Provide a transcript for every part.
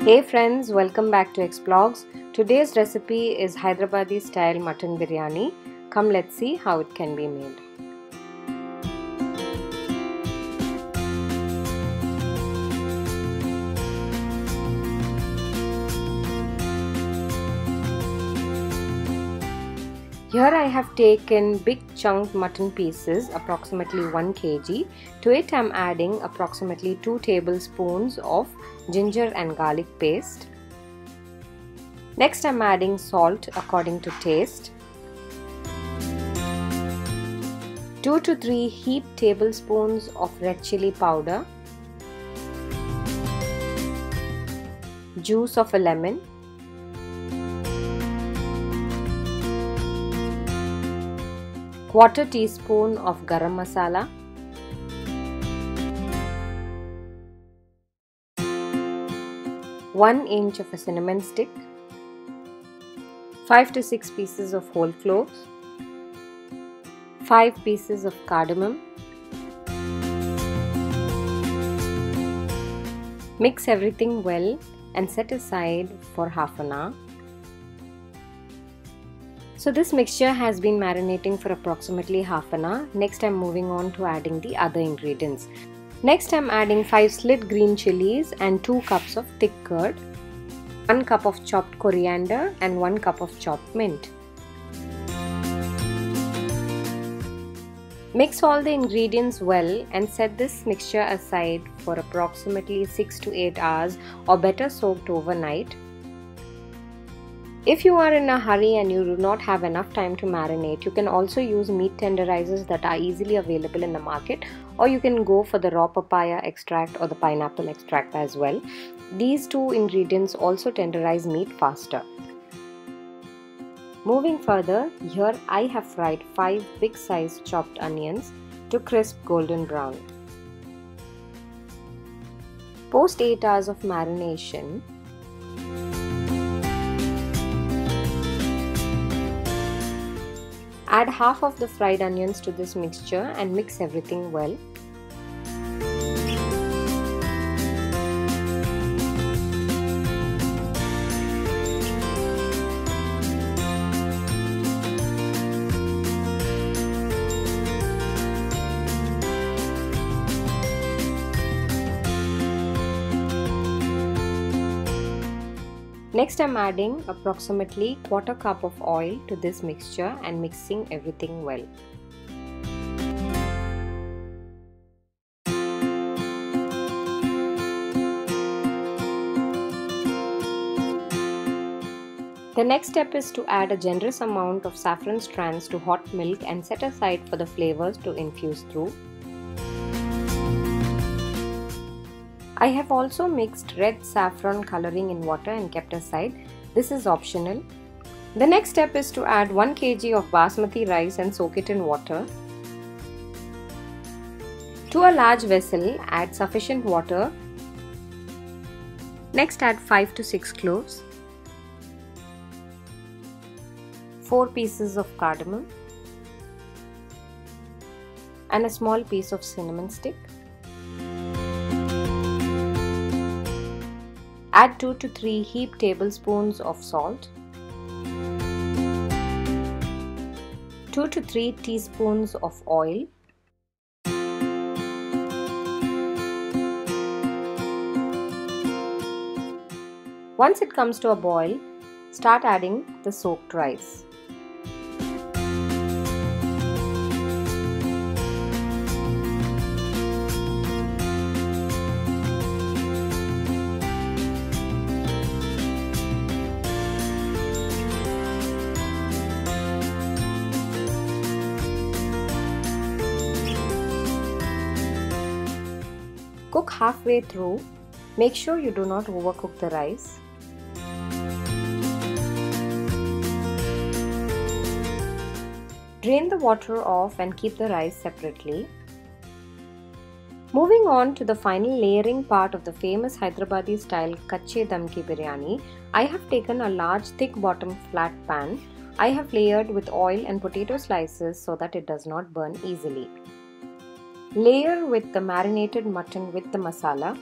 Hey friends, welcome back to Xvlogs. Today's recipe is Hyderabadi style mutton biryani. Come, let's see how it can be made. Here I have taken big chunk mutton pieces, approximately 1 kg. To it I am adding approximately 2 tablespoons of ginger and garlic paste. Next I am adding salt according to taste. 2 to 3 heaped tablespoons of red chili powder. Juice of a lemon. Quarter teaspoon of garam masala, 1 inch of a cinnamon stick, 5 to 6 pieces of whole cloves, 5 pieces of cardamom. Mix everything well and set aside for half an hour. So this mixture has been marinating for approximately half an hour. Next I'm moving on to adding the other ingredients. Next I'm adding 5 slit green chilies and 2 cups of thick curd, 1 cup of chopped coriander and 1 cup of chopped mint. Mix all the ingredients well and set this mixture aside for approximately 6 to 8 hours or better soaked overnight. If you are in a hurry and you do not have enough time to marinate, you can also use meat tenderizers that are easily available in the market, or you can go for the raw papaya extract or the pineapple extract as well. These two ingredients also tenderize meat faster. Moving further, here I have fried 5 big sized chopped onions to crisp golden brown. Post 8 hours of marination, add half of the fried onions to this mixture and mix everything well. Next I'm adding approximately quarter cup of oil to this mixture and mixing everything well. The next step is to add a generous amount of saffron strands to hot milk and set aside for the flavors to infuse through. I have also mixed red saffron coloring in water and kept aside. This is optional. The next step is to add 1 kg of basmati rice and soak it in water. To a large vessel, add sufficient water. Next add 5 to 6 cloves, 4 pieces of cardamom and a small piece of cinnamon stick. Add 2 to 3 heaped tablespoons of salt, 2 to 3 teaspoons of oil, once it comes to a boil, start adding the soaked rice. Cook halfway through. Make sure you do not overcook the rice. Drain the water off and keep the rice separately. Moving on to the final layering part of the famous Hyderabadi style Kache dum ki biryani, I have taken a large thick bottom flat pan. I have layered with oil and potato slices so that it does not burn easily. Layer with the marinated mutton with the masala.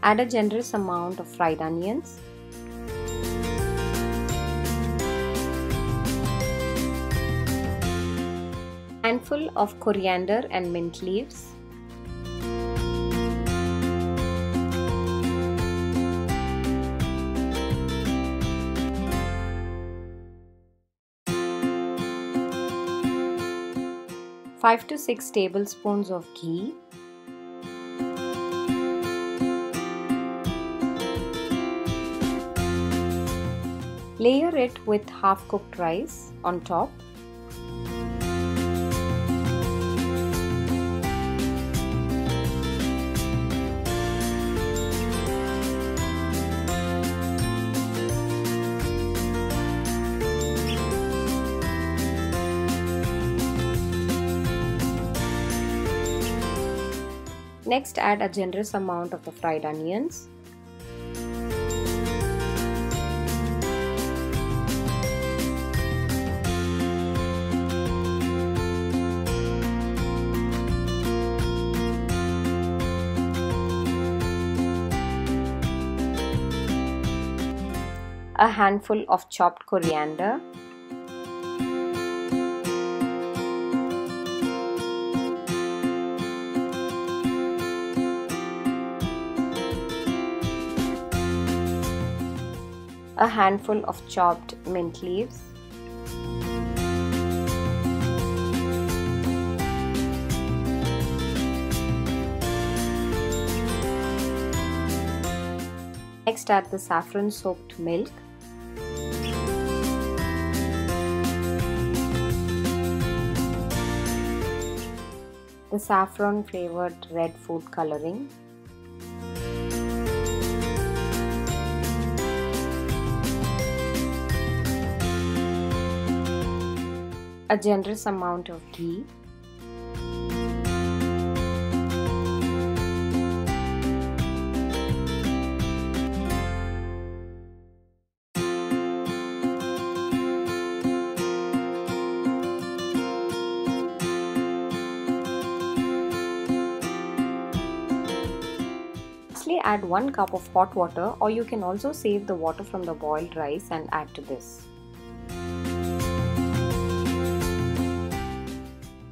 Add a generous amount of fried onions. Handful of coriander and mint leaves. Five to 6 tablespoons of ghee. Layer it with half-cooked rice on top. Next, add a generous amount of the fried onions. A handful of chopped coriander. A handful of chopped mint leaves. Next, add the saffron soaked milk. The saffron flavored red food coloring. A generous amount of ghee. Lastly, add 1 cup of hot water, or you can also save the water from the boiled rice and add to this.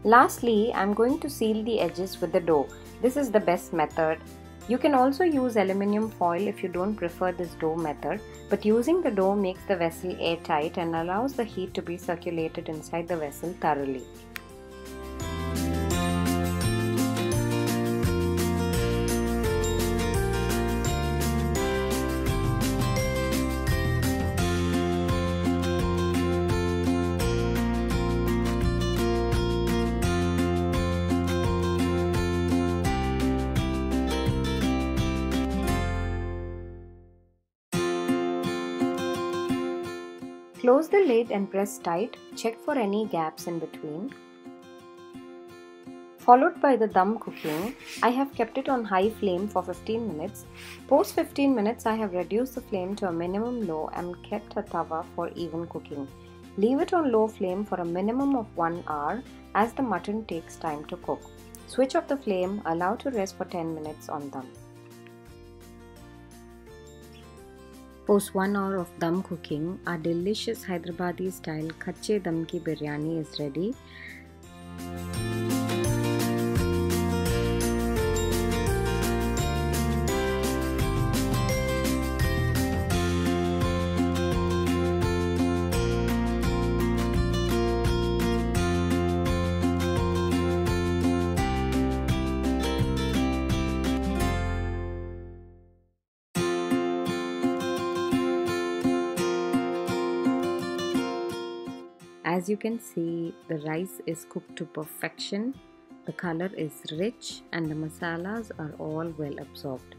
Lastly, I am going to seal the edges with the dough. This is the best method. You can also use aluminium foil if you don't prefer this dough method, but using the dough makes the vessel airtight and allows the heat to be circulated inside the vessel thoroughly. Close the lid and press tight. Check for any gaps in between. Followed by the dum cooking, I have kept it on high flame for 15 minutes. Post 15 minutes, I have reduced the flame to a minimum low and kept a tawa for even cooking. Leave it on low flame for a minimum of 1 hour as the mutton takes time to cook. Switch off the flame, allow to rest for 10 minutes on dum. Post 1 hour of dum cooking, our delicious Hyderabadi style Kache dum ki biryani is ready. As you can see, the rice is cooked to perfection, the color is rich and the masalas are all well absorbed.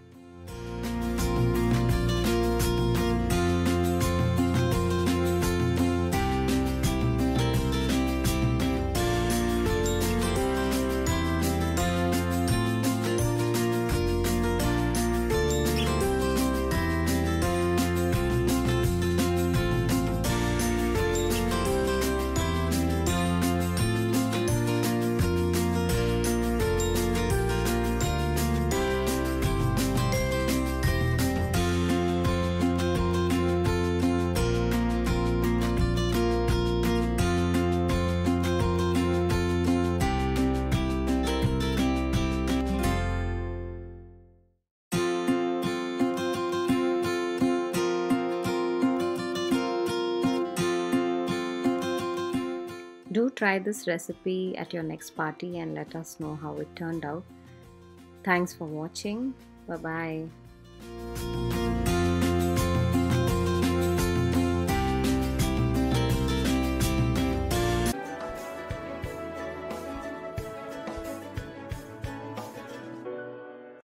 Do try this recipe at your next party and let us know how it turned out. Thanks for watching. Bye bye.